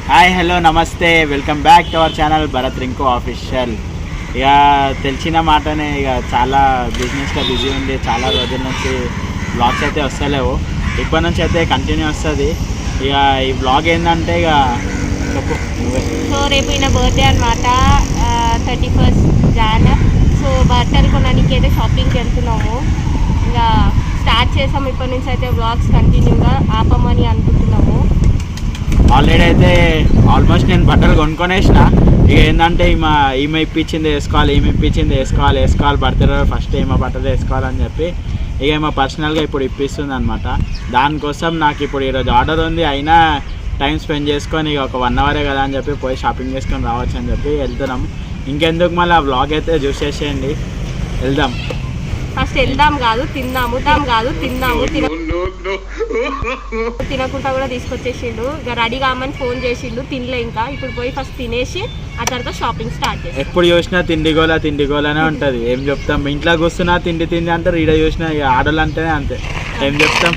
Hi hello నమస్తే, welcome back to our channel Bharat Rinku official. ఇక తెలిసిన మాటనే, ఇక చాలా బిజినెస్లో బిజీ ఉంది. చాలా రోజుల నుంచి బ్లాగ్స్ అయితే వస్తలేవు. ఇప్పటి నుంచి అయితే కంటిన్యూ వస్తుంది. ఇక ఈ బ్లాగ్ ఏంటంటే ఇక చెప్పు. సో రేపు ఈయన బర్త్డే అనమాట, 31st జాన్. సో బట్టలు కొనడానికి అయితే షాపింగ్కి వెళ్తున్నాము. ఇక స్టార్ట్ చేసాము. ఇప్పటి నుంచి అయితే బ్లాగ్స్ కంటిన్యూగా ఆపమని అనుకుంటున్నాము. ఆల్రెడీ అయితే ఆల్మోస్ట్ నేను బట్టలు కొనుక్కొనేసిన. ఇక ఏంటంటే ఈమె ఇప్పించింది వేసుకోవాలి బర్త్డే ఫస్ట్ ఈమె బట్టలు వేసుకోవాలని చెప్పి ఇక ఈమె పర్సనల్గా ఇప్పుడు ఇప్పిస్తుంది అనమాట. దానికోసం నాకు ఇప్పుడు ఈరోజు ఆర్డర్ ఉంది. అయినా టైం స్పెండ్ చేసుకొని ఇక ఒక 1 అవరే కదా అని చెప్పి పోయి షాపింగ్ చేసుకొని రావచ్చు అని చెప్పి వెళ్తున్నాం. ఇంకెందుకు మళ్ళీ ఆ బ్లాగ్ అయితే చూసేసేయండి, వెళ్దాం. ఫస్ట్ వెళ్దాం కాదు తిందాము తినకుండా కూడా తీసుకొచ్చేసిండు. ఇక రెడీ కామని ఫోన్ చేసిండు, తినలే ఇంకా. ఇప్పుడు పోయి ఫస్ట్ తినేసి ఆ తర్వాత షాపింగ్ స్టార్ట్ చేస్తాం. ఎప్పుడు చూసినా తిండిగోలనే ఉంటుంది. ఏం చెప్తాం, ఇంట్లో కూర్చున్నా తిండి అంటారు. ఈడ చూసినా ఆడలు అంటేనే అంతే. ఏం చెప్తాం,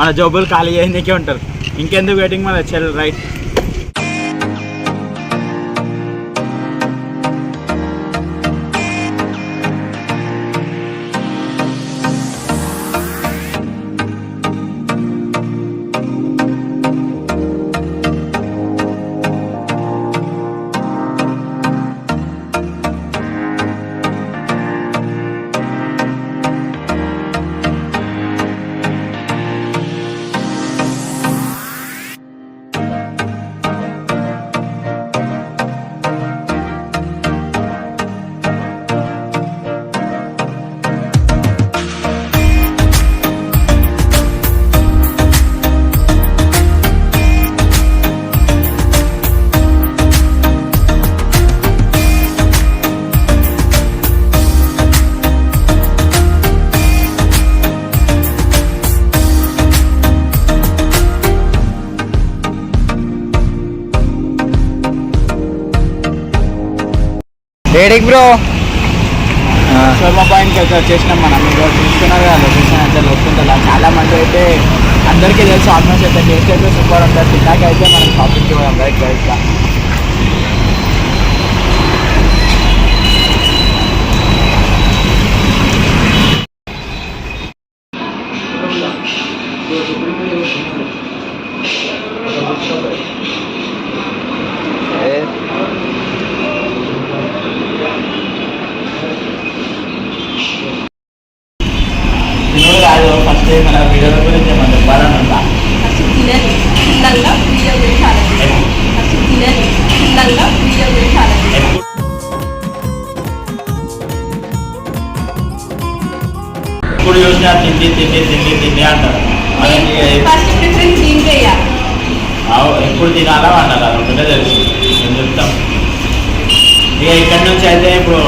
మన జోబులు ఖాళీ చేయడానికే ఉంటారు. ఇంకెందుకు వెయిటింగ్, మన చెల్ రైట్. ఏడికి బ్రో? షోర్మా పాయింట్కి అయితే వచ్చేసినాం మనం. మీరు చూస్తున్నారు కదా లొకేషన్ అయితే వస్తుందా. చాలా మంది అయితే అందరికీ తెలుసు ఆల్మోస్ట్. అయితే టేస్ట్ అయితే సూపర్ ఉంటుంది. తిన్నాక అయితే మనం షాపింగ్కి పోయాం రైట్ రైట్గా. ఫస్ట్ మన వీడియోల గురించి ఏమన్నా చెప్పాలనుందా? ఇప్పుడు చూసినా తిండి అంటారు. ఎప్పుడు తినాలా అన్నారు, అది ఒకటే తెలుసు. నేను చెప్తాం. ఇక ఇక్కడి నుంచి అయితే ఇప్పుడు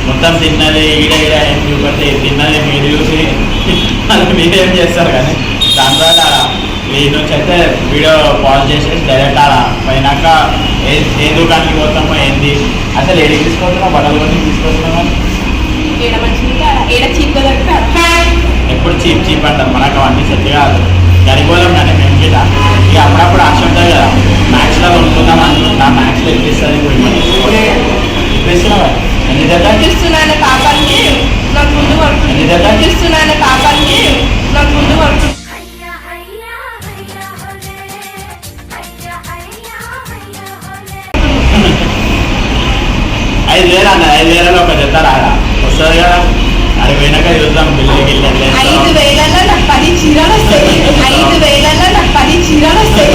మొత్తం తిన్నది ఈడ ఏం చూపడితే తిన్నది మీరు చూసి అది మీరేం చేస్తారు. కానీ దాని తర్వాత ఈ నుంచి అయితే వీడియో పాజ్ చేసేసి డైరెక్ట్ అలా పోయినాక ఏ దుకాణానికి పోతామో ఏంది, అసలు ఏడికి తీసుకొస్తున్నాం, బట్టలు కొని తీసుకొస్తున్నాం. ఎప్పుడు చీప్ అంటారు. మనకు అవన్నీ సెట్ కాదు. గడిపోదాం కానీ మేము కూడా ఇక అప్పుడప్పుడు ఆశ ఉంటుంది కదా, మ్యాథ్స్లో కొనుక్కుందాం అనుకుంటా. మ్యాథ్స్లో ఇప్పిస్తుంది ఇప్పిస్తున్నావా? చూస్తున్నాను పాపానికి నాకు ముందు వరకు 5,000 అన్న. 5,000 ఒక జత రాగా వస్తుంది కదా. అది పోయినాక చూద్దాం. బిల్లుకి 5,000 నాకు 10 చీరలు వస్తాయి. 5,000 నాకు 10 చీరలు వస్తాయి.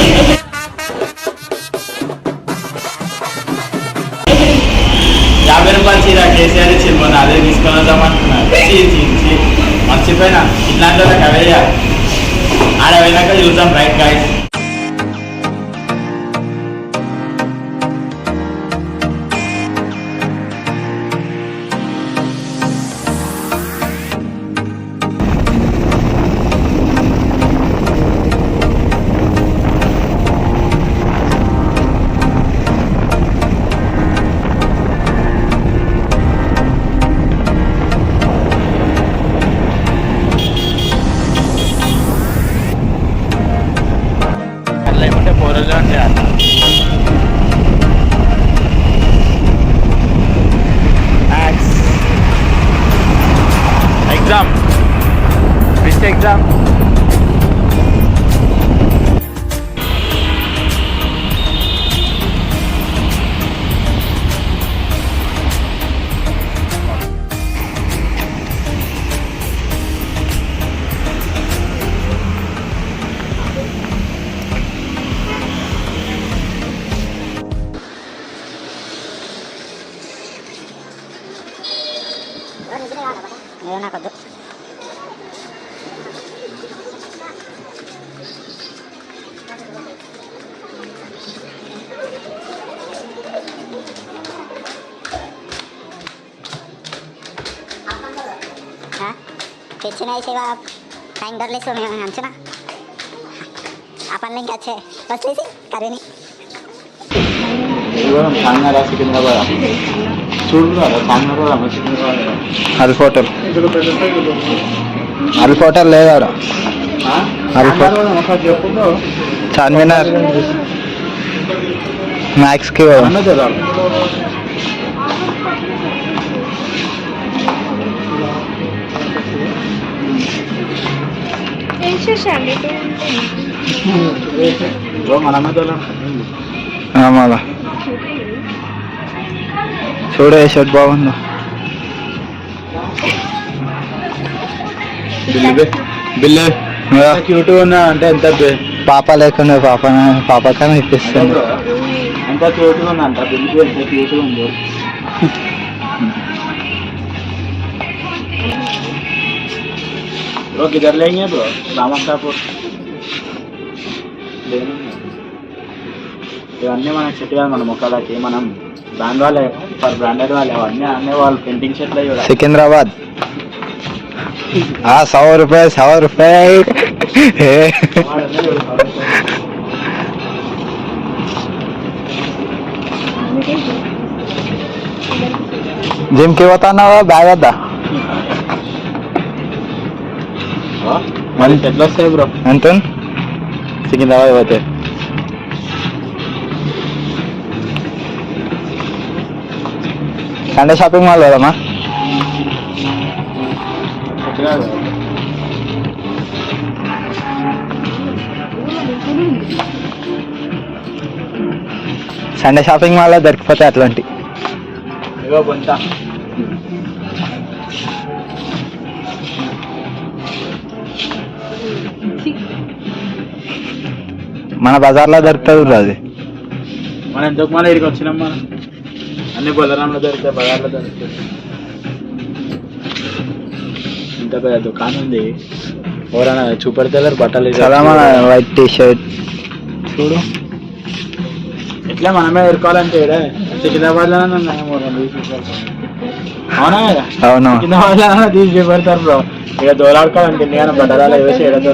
50 రూపాయలు చీర కేసీఆర్ ఇచ్చిపోయినా అదే తీసుకొని వద్దాం అనుకున్నాను. మర్చిపోయినా. ఇట్లాంటి వాళ్ళకి అవే ఆడ పోయినాక చూద్దాం రైట్ గైస్. నాకొద్దు. తెచ్చిన శివ టైం దొరలేసు మేము అంచనా ఆ పనులు ఇంకా వచ్చే వచ్చేసి కర్రీని చార్మినార్ సికింద్రాబాద్ చూడు చార్మినార్ సికింద్రాబాద్ అల్ఫ్ హోటల్ అల్ఫ్ హోటల్ లేదా చార్మినార్ మ్యాక్స్కి మళ్ళా చూడే షర్ట్ బాగుందా బిల్లు క్యూట్ ఉన్నా అంటే ఎంత పాప లేకుండా పాపకైనా ఇప్పిస్తుంది. ఎంత క్యూట్ గా ఉందంట బిల్లు ఎంత క్యూట్ గా ఉందో. బ్రో కిధర్ లేంగే బ్రో రామకాపూర్ ఇవన్నీ మనకి సెట్ కాదు మన మొక్కలకి మనం బ్రాండ్ వాళ్ళే ఫర్ బ్రాండెడ్ వాళ్ళే అవన్నీ అన్నీ వాళ్ళు ప్రింటింగ్ షర్ట్లు అయ్యి సికింద్రాబాద్ 100 రూపాయలు 100 రూపాయలు జిమ్కి పోతున్నావా బ్యాగ్ వద్దా మళ్ళీ ఎట్లా వస్తాయి బ్రో ఎంత సికింద్రాబాద్ పోతే సండే షాపింగ్ మాల్ పోదామా సండే షాపింగ్ మాల్లో దొరికిపోతాయి అట్లాంటి మన బజార్లో దొరుకుతుంది అది మనం ఎందుకు మళ్ళీ ఇక్కడికి వచ్చినాం మనం అన్ని బొల్లరాంలో దొరుకుతాయి బజార్లో దొరుకుతాయి. ఇంత పెద్ద దుకాణం ఉంది ఎవరైనా చూపెడతారు బట్టలు చాలా మన వైట్ టీ షర్ట్ చూడు ఎట్లా మనమే ఎదుర్కోవాలంటే సికింద్రాబాద్ లో అవునా కదా అవును సికింద్రాబాద్ లో తీసి చూపెడతారు బ్రో ఇక దోలాడుకోవాలంటే నేను బట్టలు వేసి ఏడతో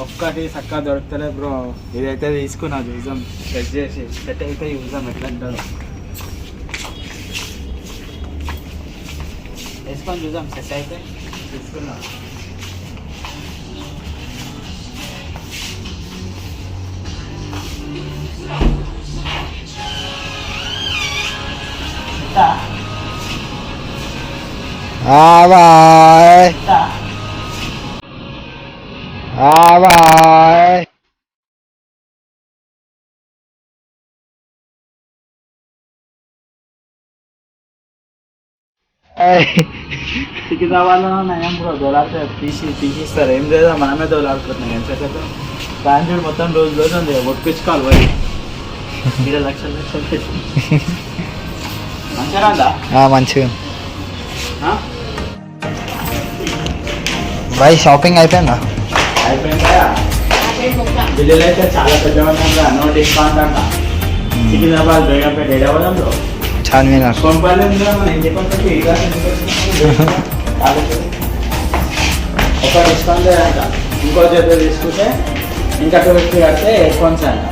ఒక్కటి చక్కగా దొరుకుతలే బ్రో ఇదైతే తీసుకున్నా చూసాం సెట్ చేసి సెట్ అయితే చూసాం ఎట్లా అంటారు వేసుకొని చూసాం సెట్ అయితే తీసుకున్నా బాయ్ బాయ్ సికింద్రాబాద్ లో నయం బ్రో దోలాడితే తీసిస్తారు ఏం లేదా మనమే దోలాడుకుంటున్నాం ఎంతసేపు బ్రాండెడ్ మొత్తం రోజు ఉంది ఒప్పించుకోవాలి పోయి 2 లక్షలు మంచిగా రాదా మంచిగా బాయ్ షాపింగ్ అయిపోయిందా అయిపోయిందా బిల్లులు అయితే చాలా పెద్దగా నో డిస్కౌంట్ అంట సికింద్రాబాద్ బేగంపేట ఏడవడం బ్రో చార్మినార్ కొంపల్లి మనం ఏం చెప్పండి ఒక డిస్కౌంట్ లేదంట ఇంకో చేత తీసుకుంటే ఇంకా 250 కడితే హెడ్ఫోన్స్ అంట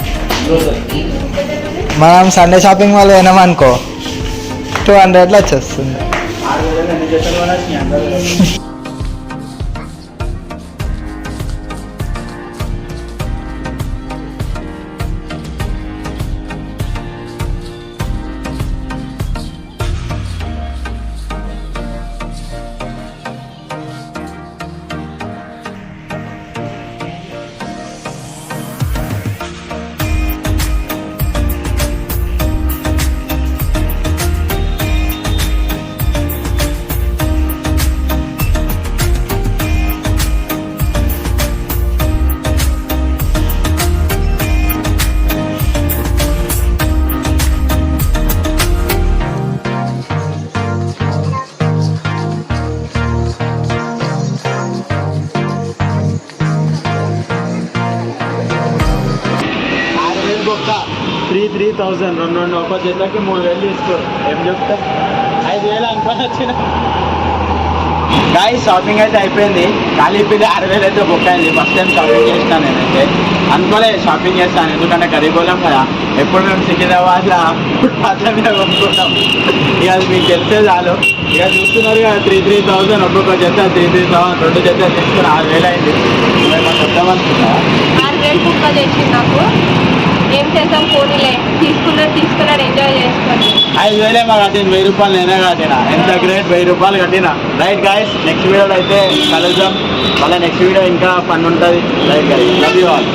మనం సండే షాపింగ్ మాల్ పోయినామనుకో 200లో వచ్చేస్తుంది 6,000 ఎన్ని జతలు కూడా అందరూ 3000 రెండు ఒక జతకి 3000 తీసుకో. ఏం చెప్తా 5000 అనుకొని వచ్చిన. గాయస్ షాపింగ్ అయితే అయిపోయింది. కలిపి 6000 అయితే బుక్ అయింది. ఫస్ట్ టైం షాపింగ్ చేస్తాను నేనైతే. అనుకోలే షాపింగ్ చేస్తాను, ఎందుకంటే గరీబోళం కదా. ఎప్పుడు మేము సికింద్రాబాద్లో ఫుట్పాత్ల మీద కొనుక్కుంటాం. ఇక అది మీకు తెలిసే చాలు. ఇక చూస్తున్నారు కదా 3000 ఒక్కొక్క జత 3000 రెండు జతలు తీసుకుని 6000 అయింది. మేము చెప్తామనుకుంటా 6000 బుక్ చేసింది నాకు. ఏం చేద్దాం పోనీలే, తీసుకున్నాడు ఎంజాయ్ చేసుకోండి. 5000 మాకు కట్టింది, 1000 రూపాయలు నేనే కట్టినా. ఎంత గ్రేట్, 1000 రూపాయలు కట్టినా. రైట్ గాయస్, నెక్స్ట్ వీడియోలో అయితే కలుద్దాం. మళ్ళీ నెక్స్ట్ వీడియో ఇంకా ఫన్ ఉంటుంది. Right guys, love you all.